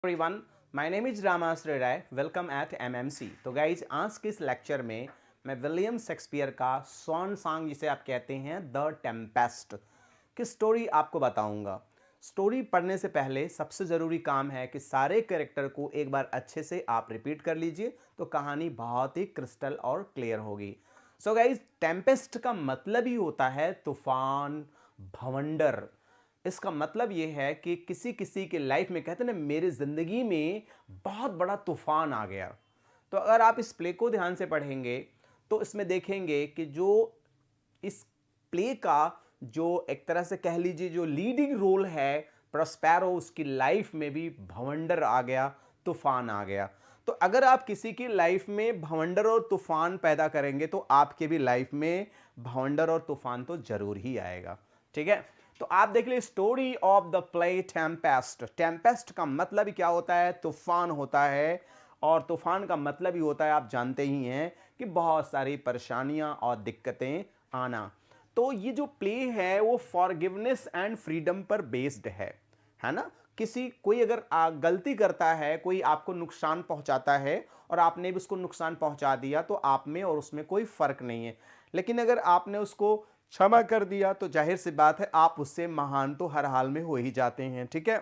Everyone, my name is Ramashray Rai. Welcome at MMC. तो guys, आज के इस लेक्चर में मैं विलियम शेक्सपियर का स्वॉन सॉन्ग, जिसे आप कहते हैं द टेम्पेस्ट, की स्टोरी आपको बताऊंगा। स्टोरी पढ़ने से पहले सबसे ज़रूरी काम है कि सारे कैरेक्टर को एक बार अच्छे से आप रिपीट कर लीजिए, तो कहानी बहुत ही क्रिस्टल और क्लियर होगी। सो गाइज, टेम्पेस्ट का मतलब ही होता है तूफान, भवंडर। इसका मतलब ये है कि किसी किसी के लाइफ में, कहते हैं ना, मेरी ज़िंदगी में बहुत बड़ा तूफान आ गया। तो अगर आप इस प्ले को ध्यान से पढ़ेंगे तो इसमें देखेंगे कि जो इस प्ले का जो एक तरह से कह लीजिए जो लीडिंग रोल है, प्रॉस्पेरो, उसकी लाइफ में भी भवंडर आ गया, तूफान आ गया। तो अगर आप किसी की लाइफ में भवंडर और तूफान पैदा करेंगे तो आपके भी लाइफ में भवंडर और तूफान तो जरूर ही आएगा। ठीक है, तो आप देख लीजिए story of the play Tempest. Tempest का मतलब ही क्या होता है? तूफान होता है। और तूफान का मतलब ही होता है, आप जानते ही हैं, कि बहुत सारी परेशानियां और दिक्कतें आना। तो ये जो प्ले है वो फॉरगिवनेस एंड फ्रीडम पर बेस्ड है ना। किसी कोई अगर गलती करता है, कोई आपको नुकसान पहुंचाता है और आपने भी उसको नुकसान पहुंचा दिया, तो आप में और उसमें कोई फर्क नहीं है। लेकिन अगर आपने उसको क्षमा कर दिया तो जाहिर सी बात है आप उससे महान तो हर हाल में हो ही जाते हैं। ठीक है,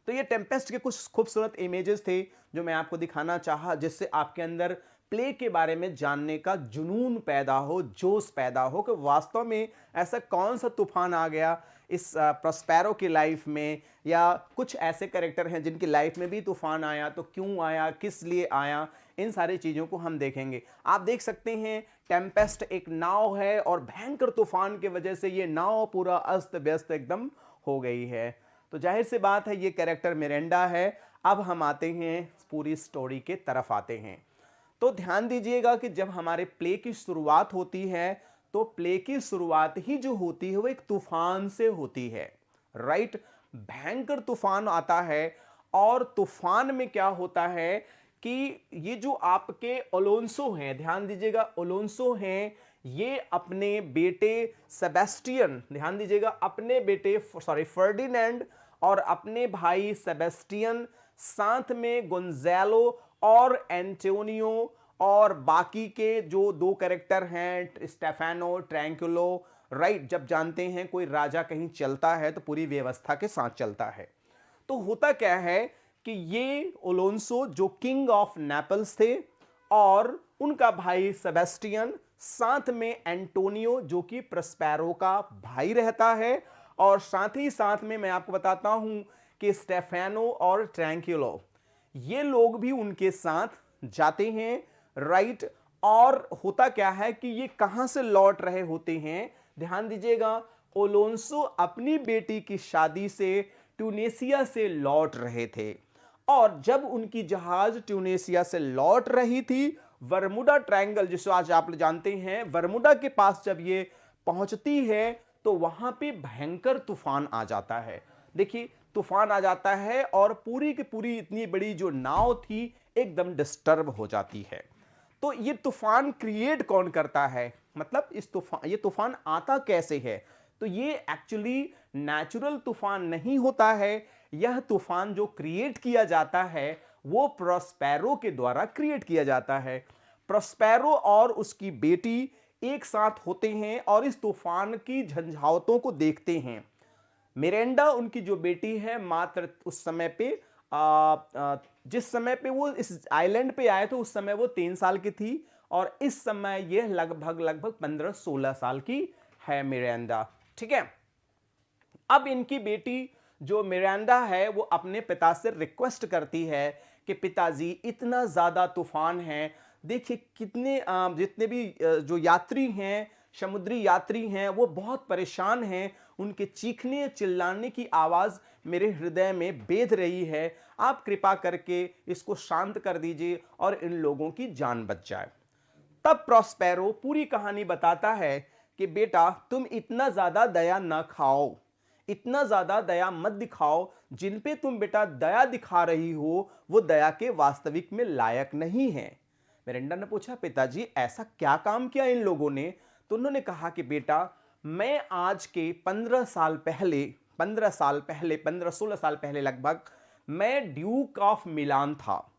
तो ये टेम्पेस्ट के कुछ खूबसूरत इमेजेस थे जो मैं आपको दिखाना चाहा, जिससे आपके अंदर प्ले के बारे में जानने का जुनून पैदा हो, जोश पैदा हो कि वास्तव में ऐसा कौन सा तूफान आ गया इस प्रॉस्पेरो की लाइफ में, या कुछ ऐसे कैरेक्टर हैं जिनकी लाइफ में भी तूफान आया, तो क्यों आया, किस लिए आया, इन सारी चीज़ों को हम देखेंगे। आप देख सकते हैं टेम्पेस्ट एक नाव है और भयंकर तूफान की वजह से ये नाव पूरा अस्त व्यस्त एकदम हो गई है। तो जाहिर सी बात है ये कैरेक्टर मिरेंडा है। अब हम आते हैं पूरी स्टोरी के तरफ आते हैं। तो ध्यान दीजिएगा कि जब हमारे प्ले की शुरुआत होती है तो प्ले की शुरुआत ही जो होती है वो एक तूफान से होती है। राइट, भयंकर तूफान आता है। और तूफान में क्या होता है कि ये जो आपके ओलोंसो हैं, ध्यान दीजिएगा, ओलोंसो हैं, ये अपने बेटे सेबेस्टियन, ध्यान दीजिएगा, अपने बेटे फर्डिनेंड और अपने भाई सेबेस्टियन, साथ में गोंजालो और एंटोनियो, और बाकी के जो दो कैरेक्टर हैं, स्टेफानो, ट्रैंकुलो। राइट, जब जानते हैं कोई राजा कहीं चलता है तो पूरी व्यवस्था के साथ चलता है। तो होता क्या है कि ये ओलोंसो जो किंग ऑफ नेपल्स थे, और उनका भाई सेबेस्टियन, साथ में एंटोनियो जो कि प्रस्पेरो का भाई रहता है, और साथ ही साथ में मैं आपको बताता हूं कि स्टेफानो और ट्रैंकुलो, ये लोग भी उनके साथ जाते हैं। राइट, और होता क्या है कि ये कहां से लौट रहे होते हैं? ध्यान दीजिएगा, ओलोंसो अपनी बेटी की शादी से ट्यूनेशिया से लौट रहे थे, और जब उनकी जहाज ट्यूनेशिया से लौट रही थी, वर्मुडा ट्रायंगल, जिसे आज आप जानते हैं, वर्मुडा के पास जब ये पहुंचती है तो वहां पे भयंकर तूफान आ जाता है। देखिए, तूफान आ जाता है और पूरी की पूरी इतनी बड़ी जो नाव थी एकदम डिस्टर्ब हो जाती है। तो ये तूफान क्रिएट कौन करता है? मतलब ये तूफान आता कैसे है? तो ये एक्चुअली नेचुरल तूफान नहीं होता है। यह तूफान जो क्रिएट किया जाता है वो प्रॉस्पेरो के द्वारा क्रिएट किया जाता है। प्रॉस्पेरो और उसकी बेटी एक साथ होते हैं और इस तूफान की झंझावतों को देखते हैं। मिरेंडा, उनकी जो बेटी है, मात्र उस समय पे जिस समय पे वो इस आइलैंड पे आए थे उस समय वो 3 साल की थी, और इस समय ये लगभग लगभग 15-16 साल की है मिरेंडा। ठीक है, अब इनकी बेटी जो मिरांडा है वो अपने पिता से रिक्वेस्ट करती है कि पिताजी, इतना ज़्यादा तूफान है, देखिए कितने जितने भी जो यात्री हैं, समुद्री यात्री हैं, वो बहुत परेशान हैं, उनके चीखने चिल्लाने की आवाज़ मेरे हृदय में बेध रही है, आप कृपा करके इसको शांत कर दीजिए और इन लोगों की जान बच जाए। तब प्रॉस्पेरो पूरी कहानी बताता है कि बेटा, तुम इतना ज़्यादा दया न खाओ, इतना ज्यादा दया मत दिखाओ, जिन पे तुम बेटा दया दिखा रही हो वो दया के वास्तविक में लायक नहीं है। मिरिंडा ने पूछा, पिताजी ऐसा क्या काम किया इन लोगों ने? तो उन्होंने कहा कि बेटा, मैं आज के 15 साल पहले, 15-16 साल पहले लगभग, मैं ड्यूक ऑफ मिलान था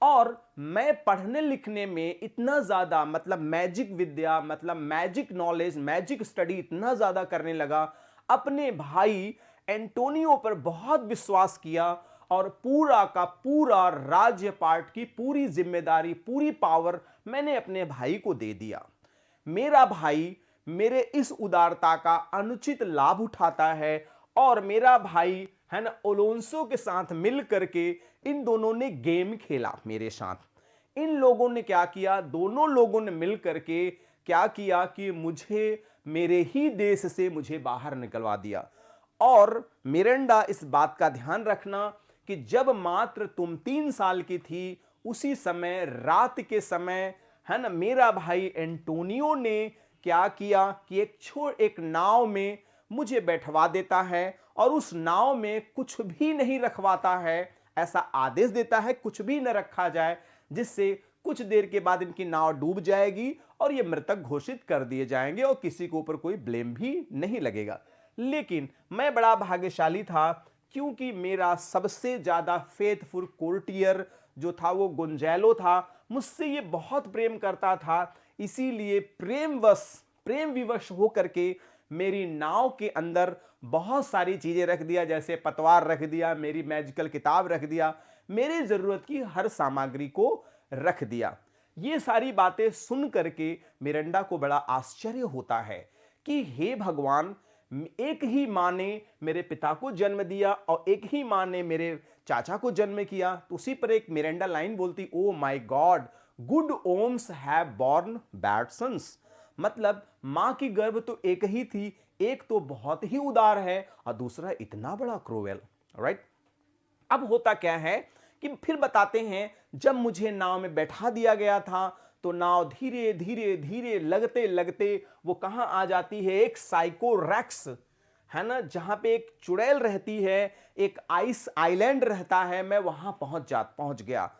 और मैं पढ़ने लिखने में इतना ज़्यादा मतलब मैजिक विद्या मतलब मैजिक नॉलेज मैजिक स्टडी इतना ज़्यादा करने लगा, अपने भाई एंटोनियो पर बहुत विश्वास किया और पूरा का पूरा राज्यपाट की पूरी जिम्मेदारी पूरी पावर मैंने अपने भाई को दे दिया। मेरा भाई मेरे इस उदारता का अनुचित लाभ उठाता है और मेरा भाई है ना ओलोंसो के साथ मिल करके इन दोनों ने गेम खेला मेरे साथ। इन लोगों ने क्या किया, दोनों लोगों ने मिल करके क्या किया कि मुझे मेरे ही देश से मुझे बाहर निकलवा दिया। और मिरांडा इस बात का ध्यान रखना कि जब मात्र तुम 3 साल की थी उसी समय रात के समय है ना मेरा भाई एंटोनियो ने क्या किया कि एक नाव में मुझे बैठवा देता है और उस नाव में कुछ भी नहीं रखवाता है, ऐसा आदेश देता है कुछ भी न रखा जाए, जिससे कुछ देर के बाद इनकी नाव डूब जाएगी और ये मृतक घोषित कर दिए जाएंगे और किसी के ऊपर कोई ब्लेम भी नहीं लगेगा। लेकिन मैं बड़ा भाग्यशाली था क्योंकि मेरा सबसे ज्यादा फेथफुल कोर्टियर जो था वो गुंजैलो था, मुझसे ये बहुत प्रेम करता था, इसीलिए प्रेम विवश होकर के मेरी नाव के अंदर बहुत सारी चीजें रख दिया, जैसे पतवार रख दिया, मेरी मैजिकल किताब रख दिया, मेरी जरूरत की हर सामग्री को रख दिया। ये सारी बातें सुन करके मिरांडा को बड़ा आश्चर्य होता है कि हे भगवान, एक ही माँ ने मेरे पिता को जन्म दिया और एक ही माँ ने मेरे चाचा को जन्म किया। तो उसी पर एक मिरांडा लाइन बोलती, O my God, good wombs have borne bad sons. मतलब माँ की गर्भ तो एक ही थी, एक तो बहुत ही उदार है और दूसरा इतना बड़ा क्रूएल, राइट। अब होता क्या है कि फिर बताते हैं, जब मुझे नाव में बैठा दिया गया था तो नाव धीरे धीरे धीरे लगते लगते वो कहां आ जाती है, एक साइकोरेक्स है ना, जहां पे एक चुड़ैल रहती है, एक आइस आइलैंड रहता है, मैं वहां पहुंच गया।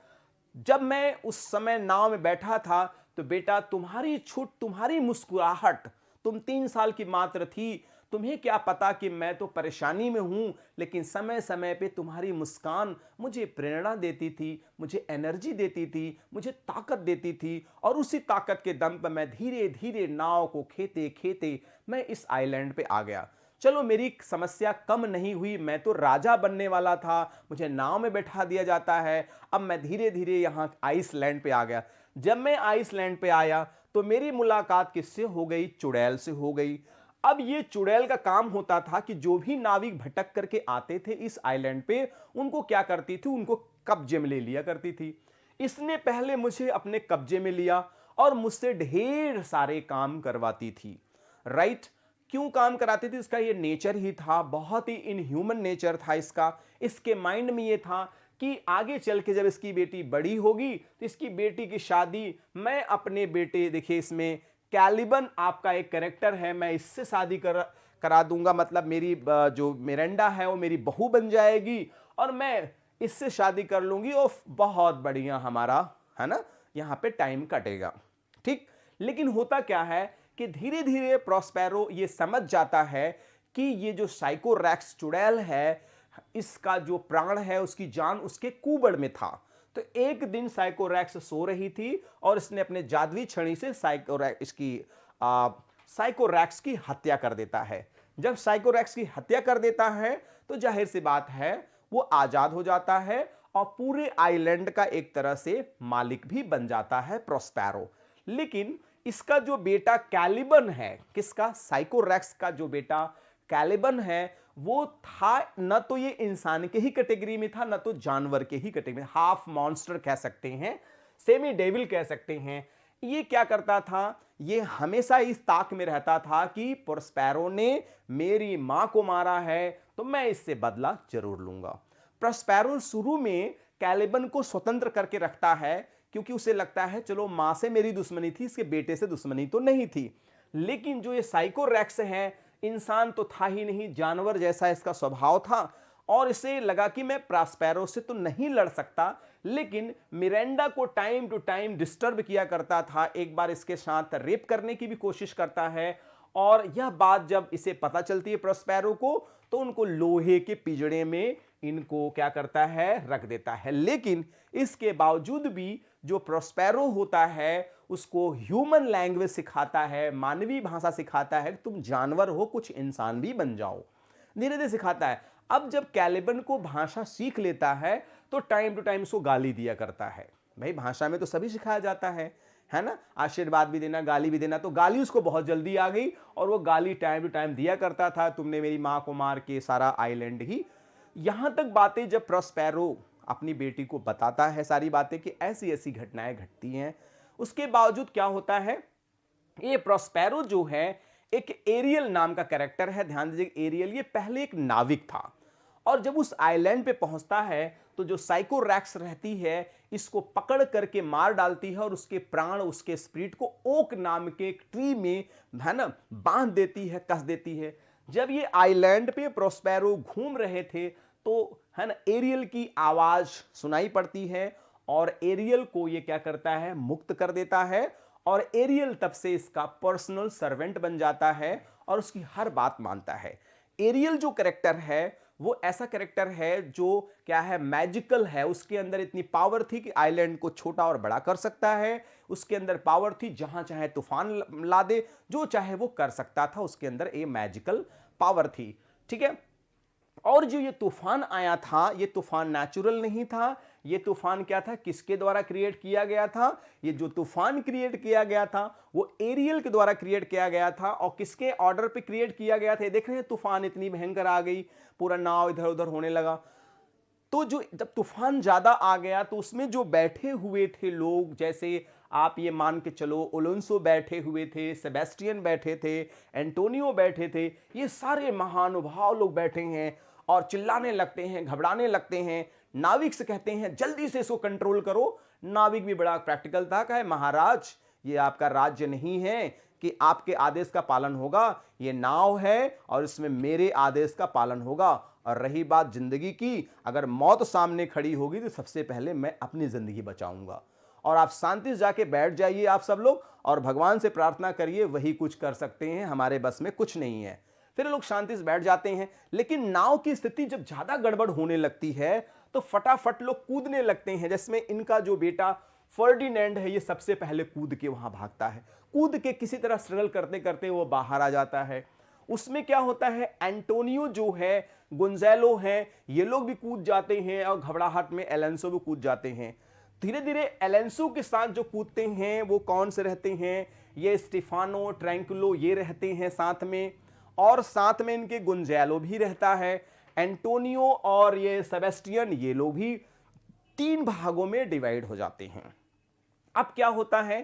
जब मैं उस समय नाव में बैठा था तो बेटा तुम्हारी छूट तुम्हारी मुस्कुराहट, तुम 3 साल की मात्र थी, तुम्हें क्या पता कि मैं तो परेशानी में हूं, लेकिन समय समय पे तुम्हारी मुस्कान मुझे प्रेरणा देती थी, मुझे एनर्जी देती थी, मुझे ताकत देती थी और उसी ताकत के दम पर मैं धीरे धीरे नाव को खेते खेते मैं इस आइलैंड पे आ गया। चलो मेरी समस्या कम नहीं हुई, मैं तो राजा बनने वाला था, मुझे नाव में बैठा दिया जाता है, अब मैं धीरे धीरे यहाँ आइसलैंड पे आ गया। जब मैं आइसलैंड पे आया तो मेरी मुलाकात किससे हो गई, चुड़ैल से हो गई। अब ये चुड़ैल का काम होता था कि जो भी नाविक भटक करके आते थे इस आइलैंड पे, उनको क्या करती थी, उनको कब्जे में ले लिया करती थी। इसने पहले मुझे अपने कब्जे में लिया और मुझसे ढेर सारे काम करवाती थी, राइट। क्यों काम कराती थी, इसका ये नेचर ही था, बहुत ही इनह्यूमन नेचर था इसका। इसके माइंड में ये था कि आगे चल के जब इसकी बेटी बड़ी होगी तो इसकी बेटी की शादी मैं अपने बेटे, देखिए इसमें कैलिबन आपका एक कैरेक्टर है, मैं इससे शादी करा दूंगा, मतलब मेरी जो मिरांडा है वो मेरी बहू बन जाएगी और मैं इससे शादी कर लूंगी और बहुत बढ़िया हमारा है ना यहाँ पे टाइम कटेगा, ठीक। लेकिन होता क्या है कि धीरे धीरे प्रॉस्पेरो ये समझ जाता है कि ये जो साइकोरेक्स चुड़ैल है, इसका जो प्राण है, उसकी जान उसके कुबड़ में था। तो एक दिन साइकोरेक्स सो रही थी और इसने अपने जादुई छड़ी से साइकोरेक्स की हत्या कर देता है। जब साइकोरेक्स की हत्या कर देता है तो जाहिर सी बात है वो आजाद हो जाता है और पूरे आइलैंड का एक तरह से मालिक भी बन जाता है प्रॉस्पेरो। लेकिन इसका जो बेटा कैलिबन है, किसका, साइकोरेक्स का जो बेटा कैलिबन है, वो था न तो ये इंसान के ही कैटेगरी में था, न तो जानवर के ही कैटेगरी में, हाफ मॉन्स्टर कह सकते हैं, सेमी डेविल कह सकते हैं। ये क्या करता था, ये हमेशा इस ताक में रहता था कि प्रॉस्पेरो ने मेरी मां को मारा है तो मैं इससे बदला जरूर लूंगा। प्रॉस्पेरो शुरू में कैलिबन को स्वतंत्र करके रखता है क्योंकि उसे लगता है चलो मां से मेरी दुश्मनी थी, इसके बेटे से दुश्मनी तो नहीं थी। लेकिन जो ये साइकोरेक्स है, इंसान तो था ही नहीं, जानवर जैसा इसका स्वभाव था और इसे लगा कि मैं प्रॉस्पेरो से तो नहीं लड़ सकता, लेकिन मिरांडा को टाइम टू टाइम डिस्टर्ब किया करता था। एक बार इसके साथ रेप करने की भी कोशिश करता है और यह बात जब इसे पता चलती है प्रॉस्पेरो को तो उनको लोहे के पिंजड़े में इनको क्या करता है, रख देता है। लेकिन इसके बावजूद भी जो प्रोस्पेरो होता है उसको ह्यूमन लैंग्वेज सिखाता है, मानवीय भाषा सिखाता है, तुम जानवर हो, कुछ इंसान भी बन जाओ, धीरे धीरे सिखाता है। अब जब कैलिबन को भाषा सीख लेता है तो टाइम टू टाइम उसको गाली दिया करता है। भाई भाषा में तो सभी सिखाया जाता है ना, आशीर्वाद भी देना, गाली भी देना। तो गाली उसको बहुत जल्दी आ गई और वो गाली टाइम टू टाइम दिया करता था, तुमने मेरी मां को मार के सारा आइलैंड ही। यहां तक बातें जब प्रोस्पेरो अपनी बेटी को बताता है सारी बातें कि ऐसी ऐसी घटनाएं घटती हैं, उसके बावजूद क्या होता है, ये प्रोस्पेरो जो है एक एरियल नाम का कैरेक्टर है, ध्यान दीजिए एरियल, ये पहले एक नाविक था और जब उस आइलैंड पे पहुंचता है तो जो साइकोरैक्स रहती है इसको पकड़ करके मार डालती है और उसके प्राण, उसके स्पिरिट को ओक नाम के एक ट्री में, है ना, बांध देती है, कस देती है। जब ये आइलैंड पे प्रोस्पेरो घूम रहे थे तो, है ना, एरियल की आवाज सुनाई पड़ती है और एरियल को ये क्या करता है, मुक्त कर देता है और एरियल तब से इसका पर्सनल सर्वेंट बन जाता है और उसकी हर बात मानता है। एरियल जो कैरेक्टर है वो ऐसा कैरेक्टर है जो क्या है, मैजिकल है, उसके अंदर इतनी पावर थी कि आइलैंड को छोटा और बड़ा कर सकता है, उसके अंदर पावर थी जहां चाहे तूफान ला दे, जो चाहे वो कर सकता था, उसके अंदर ये मैजिकल पावर थी, ठीक है। और जो ये तूफान आया था, ये तूफान नेचुरल नहीं था, ये तूफान क्या था, किसके द्वारा क्रिएट किया गया था, ये जो तूफान क्रिएट किया गया था वो एरियल के द्वारा क्रिएट किया गया था। और किसके ऑर्डर पे क्रिएट किया गया था, देख रहे हैं तूफान इतनी भयंकर आ गई, पूरा नाव इधर उधर होने लगा। तो जो जब तूफान ज्यादा आ गया तो उसमें जो बैठे हुए थे लोग, जैसे आप ये मान के चलो ओलोंसो बैठे हुए थे, सेबेस्टियन बैठे थे, एंटोनियो बैठे थे, ये सारे महानुभाव लोग बैठे हैं और चिल्लाने लगते हैं, घबराने लगते हैं। नाविक से कहते हैं जल्दी से इसको कंट्रोल करो। नाविक भी बड़ा प्रैक्टिकल था, कहे महाराज ये आपका राज्य नहीं है कि आपके आदेश का पालन होगा, ये नाव है और इसमें मेरे आदेश का पालन होगा। और रही बात जिंदगी की, अगर मौत सामने खड़ी होगी तो सबसे पहले मैं अपनी जिंदगी बचाऊंगा। और आप शांति से जाके बैठ जाइए आप सब लोग और भगवान से प्रार्थना करिए, वही कुछ कर सकते हैं, हमारे बस में कुछ नहीं है। फिर लोग शांति से बैठ जाते हैं। लेकिन नाव की स्थिति जब ज्यादा गड़बड़ होने लगती है तो फटाफट लोग कूदने लगते हैं, जिसमें इनका जो बेटा फर्डिनेंड है ये सबसे पहले कूद के वहां भागता है। कूद के किसी तरह स्ट्रगल करते करते वो बाहर आ जाता है। उसमें क्या होता है, एंटोनियो जो है, गुंजेलो है, ये लोग भी कूद जाते हैं और घबराहट में एलेंसो भी कूद जाते हैं। धीरे धीरे एलेंसो के साथ जो कूदते हैं वो कौन से रहते हैं, ये स्टेफानो, ट्रैंकुलो, ये रहते हैं साथ में, और साथ में इनके गुंजेलो भी रहता है। एंटोनियो और ये सेबेस्टियन, ये लोग भी 3 भागों में डिवाइड हो जाते हैं। अब क्या होता है,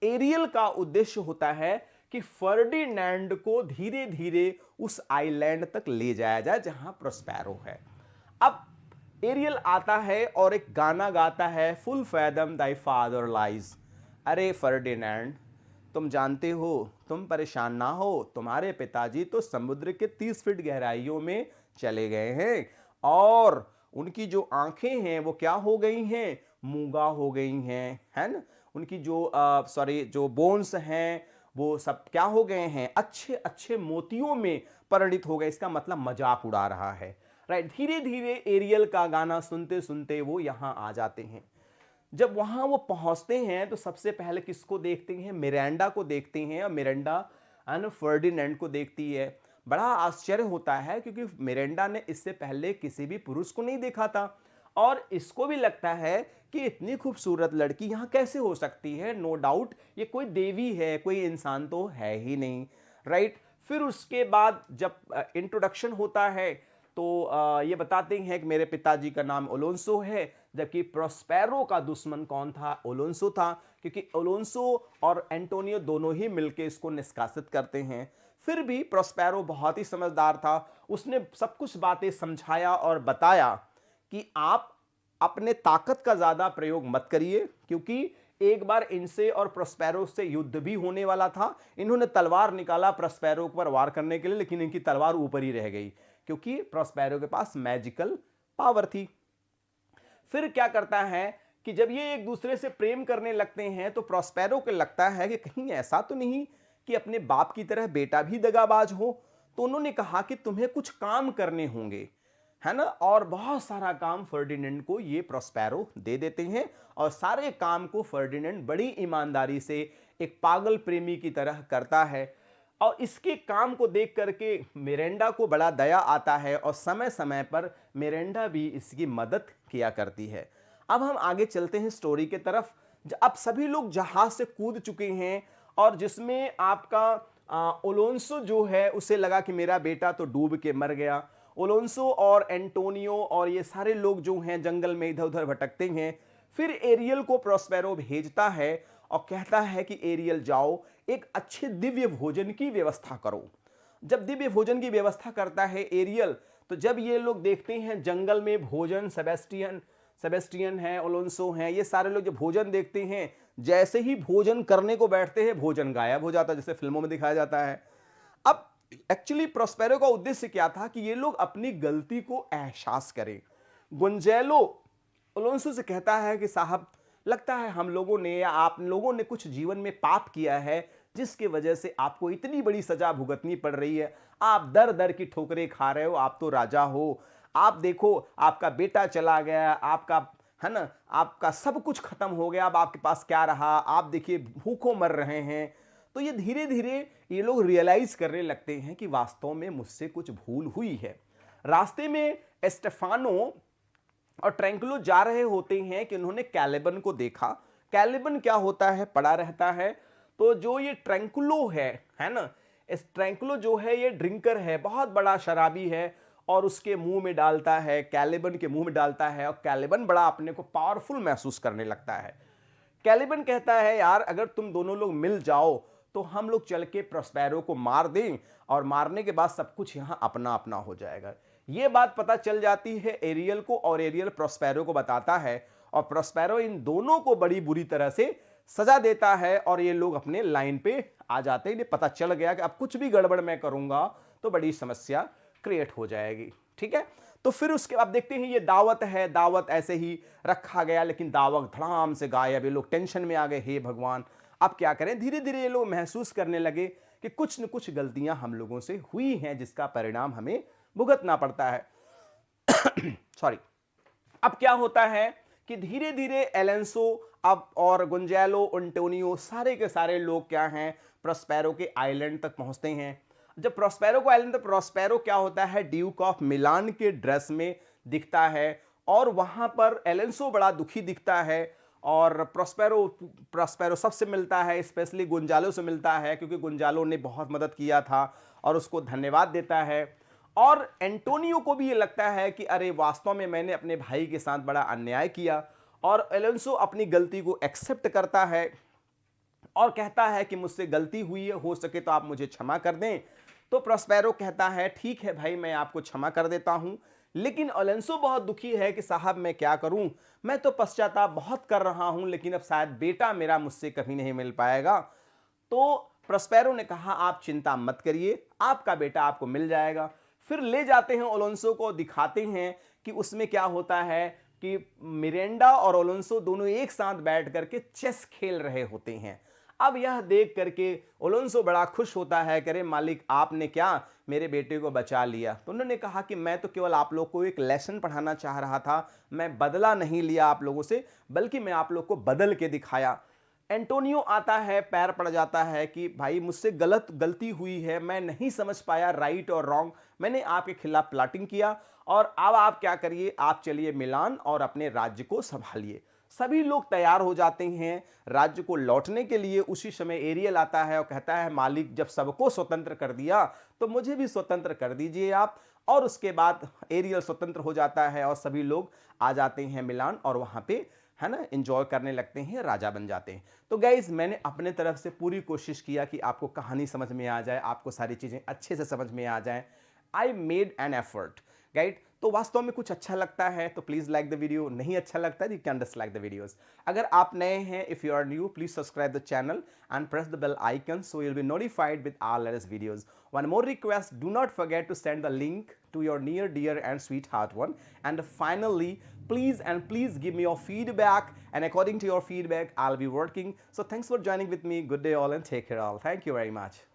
एरियल का उद्देश्य होता है कि फर्डिनेंड को धीरे धीरे उस आइलैंड तक ले जाया जाए जहां प्रोस्पेरो है। अब एरियल आता है और एक गाना गाता है, फुल फैदम दाई फादर लाइज। अरे फर्डिनेंड, तुम जानते हो, तुम परेशान ना हो, तुम्हारे पिताजी तो समुद्र के 30 फीट गहराइयों में चले गए हैं और उनकी जो आंखें हैं वो क्या हो गई हैं, मूंगा हो गई हैं, है ना। उनकी जो जो बोन्स हैं वो सब क्या हो गए हैं, अच्छे अच्छे मोतियों में परिणित हो गए। इसका मतलब मजाक उड़ा रहा है, राइट। धीरे धीरे एरियल का गाना सुनते सुनते वो यहां आ जाते हैं। जब वहां वो पहुंचते हैं तो सबसे पहले किसको देखते हैं, मिरांडा को देखते हैं। और मिरांडा फर्डिनेंड को देखती है। बड़ा आश्चर्य होता है क्योंकि मिरांडा ने इससे पहले किसी भी पुरुष को नहीं देखा था और इसको भी लगता है कि इतनी खूबसूरत लड़की यहाँ कैसे हो सकती है। नो डाउट ये कोई देवी है, कोई इंसान तो है ही नहीं, राइट। फिर उसके बाद जब इंट्रोडक्शन होता है तो ये बताते हैं कि मेरे पिताजी का नाम ओलोंसो है, जबकि प्रोस्पेरो का दुश्मन कौन था, ओलोंसो था, क्योंकि ओलोंसो और एंटोनियो दोनों ही मिलकर इसको निष्कासित करते हैं। फिर भी प्रोस्पेरो बहुत ही समझदार था, उसने सब कुछ बातें समझाया और बताया कि आप अपने ताकत का ज्यादा प्रयोग मत करिए, क्योंकि एक बार इनसे और प्रोस्पेरो से युद्ध भी होने वाला था। इन्होंने तलवार निकाला प्रोस्पेरो पर वार करने के लिए, लेकिन इनकी तलवार ऊपर ही रह गई क्योंकि प्रोस्पेरो के पास मैजिकल पावर थी। फिर क्या करता है कि जब ये एक दूसरे से प्रेम करने लगते हैं तो प्रोस्पेरो को लगता है कि कहीं ऐसा तो नहीं कि अपने बाप की तरह बेटा भी दगाबाज हो। तो उन्होंने कहा कि तुम्हें कुछ काम करने होंगे, है ना, और बहुत सारा काम फर्डिनेंड को ये प्रोस्पेरो दे देते हैं और सारे काम को फर्डिनेंड बड़ी ईमानदारी से एक पागल प्रेमी की तरह करता है। और इसके काम को देख करके मिरेंडा को बड़ा दया आता है और समय समय पर मिरेंडा भी इसकी मदद किया करती है। अब हम आगे चलते हैं स्टोरी के तरफ। अब सभी लोग जहाज से कूद चुके हैं और जिसमें आपका ओलोंसो जो है उसे लगा कि मेरा बेटा तो डूब के मर गया। ओलोंसो और एंटोनियो और ये सारे लोग जो हैं जंगल में इधर उधर भटकते हैं। फिर एरियल को प्रोस्पेरो भेजता है और कहता है कि एरियल जाओ एक अच्छे दिव्य भोजन की व्यवस्था करो। जब दिव्य भोजन की व्यवस्था करता है एरियल, तो जब ये लोग देखते हैं जंगल में भोजन, सेबेस्टियन है, ओलोंसो हैं, ये सारे लोग जब भोजन देखते हैं, जैसे ही भोजन करने को बैठते हैं भोजन गायब हो जाता है, जैसे फिल्मों में दिखाया जाता है। अब एक्चुअली प्रोस्पेरो का उद्देश्य क्या था कि ये लोग अपनी गलती को एहसास करें। गुंजेलो ओलोंसो से कहता है कि साहब, लगता है हम लोगों ने या आप लोगों ने कुछ जीवन में पाप किया है जिसकी वजह से आपको इतनी बड़ी सजा भुगतनी पड़ रही है। आप दर दर की ठोकरें खा रहे हो, आप तो राजा हो। आप देखो, आपका बेटा चला गया, आपका, है ना, आपका सब कुछ खत्म हो गया, अब आपके पास क्या रहा। आप देखिए भूखों मर रहे हैं। तो ये धीरे धीरे ये लोग रियलाइज करने लगते हैं कि वास्तव में मुझसे कुछ भूल हुई है। रास्ते में एस्टेफानो और ट्रैंकुलो जा रहे होते हैं कि उन्होंने कैलिबन को देखा। कैलिबन क्या होता है, पड़ा रहता है। तो जो ये ट्रैंकुलो है ना, इस ट्रैंकुलो जो है ये ड्रिंकर है, बहुत बड़ा शराबी है और उसके मुंह में डालता है, कैलिबन के मुंह में डालता है और कैलिबन बड़ा अपने को पावरफुल महसूस करने लगता है। कैलिबन कहता है यार, अगर तुम दोनों लोग मिल जाओ तो हम लोग चल के प्रोस्पेरो को मार दें और मारने के बाद सब कुछ यहां अपना अपना हो जाएगा। यह बात पता चल जाती है एरियल को और एरियल प्रोस्पेरो को बताता है और प्रोस्पेरो इन दोनों को बड़ी बुरी तरह से सजा देता है और ये लोग अपने लाइन पे आ जाते हैं। पता चल गया कि अब कुछ भी गड़बड़ मैं करूंगा तो बड़ी समस्या क्रिएट हो जाएगी। ठीक है, तो फिर उसके बाद देखते हैं ये दावत है, दावत ऐसे ही रखा गया लेकिन दावत धड़ाम से गायब। ये लोग टेंशन में आ गए, हे भगवान अब क्या करें। धीरे धीरे ये लोग महसूस करने लगे कि कुछ न कुछ गलतियां हम लोगों से हुई हैं जिसका परिणाम हमें भुगतना पड़ता है। सॉरी। अब क्या होता है कि धीरे धीरे एलेंसो अब और गुंजेलो, एंटोनियो सारे के सारे लोग क्या हैं, प्रोस्पेरो के आइलैंड तक पहुंचते हैं। जब प्रोस्पेरो को आइलैंड तक, प्रोस्पेरो क्या होता है, ड्यूक ऑफ मिलान के ड्रेस में दिखता है और वहां पर एलेंसो बड़ा दुखी दिखता है और प्रोस्पेरो सबसे मिलता है, स्पेशली गुंजालो से मिलता है क्योंकि गुंजालो ने बहुत मदद किया था और उसको धन्यवाद देता है। और एंटोनियो को भी ये लगता है कि अरे वास्तव में मैंने अपने भाई के साथ बड़ा अन्याय किया और एलेंसो अपनी गलती को एक्सेप्ट करता है और कहता है कि मुझसे गलती हुई है, हो सके तो आप मुझे क्षमा कर दें। तो प्रोस्पेरो कहता है ठीक है भाई, मैं आपको क्षमा कर देता हूं। लेकिन एलेंसो बहुत दुखी है कि साहब मैं क्या करूं, मैं तो पश्चाताप बहुत कर रहा हूं लेकिन अब शायद बेटा मेरा मुझसे कभी नहीं मिल पाएगा। तो प्रोस्पेरो ने कहा आप चिंता मत करिए, आपका बेटा आपको मिल जाएगा। फिर ले जाते हैं ओलोंसो को, दिखाते हैं कि उसमें क्या होता है कि मिरेंडा और ओलोंसो दोनों एक साथ बैठ करके चेस खेल रहे होते हैं। अब यह देख करके ओलोंसो बड़ा खुश होता है, कह रहे मालिक आपने क्या मेरे बेटे को बचा लिया। तो उन्होंने कहा कि मैं तो केवल आप लोग को एक लेसन पढ़ाना चाह रहा था, मैं बदला नहीं लिया आप लोगों से, बल्कि मैं आप लोग को बदल के दिखाया। एंटोनियो आता है, पैर पड़ जाता है कि भाई मुझसे गलती हुई है, मैं नहीं समझ पाया राइट और रॉन्ग, मैंने आपके खिलाफ प्लाटिंग किया और अब आप क्या करिए, आप चलिए मिलान और अपने राज्य को संभालिए। सभी लोग तैयार हो जाते हैं राज्य को लौटने के लिए। उसी समय एरियल आता है और कहता है मालिक जब सबको स्वतंत्र कर दिया तो मुझे भी स्वतंत्र कर दीजिए आप। और उसके बाद एरियल स्वतंत्र हो जाता है और सभी लोग आ जाते हैं मिलान और वहां पे, है ना, एंजॉय करने लगते हैं, राजा बन जाते हैं। तो गाइज मैंने अपने तरफ से पूरी कोशिश किया कि आपको कहानी समझ में आ जाए, आपको सारी चीजें अच्छे से समझ में आ जाए। I made an effort guide. तो वास्तव में कुछ अच्छा लगता है तो प्लीज लाइक द वीडियो, नहीं अच्छा लगता है you can dislike the videos. अगर आप नए हैं, if you are new please subscribe the channel and press the bell icon so you'll be notified with our latest videos. One more request, do not forget to send the link to your near dear and sweetheart one. And finally, please give me your feedback, and according to your feedback I'll be working. So thanks for joining with me. Good day all and take care all. Thank you very much.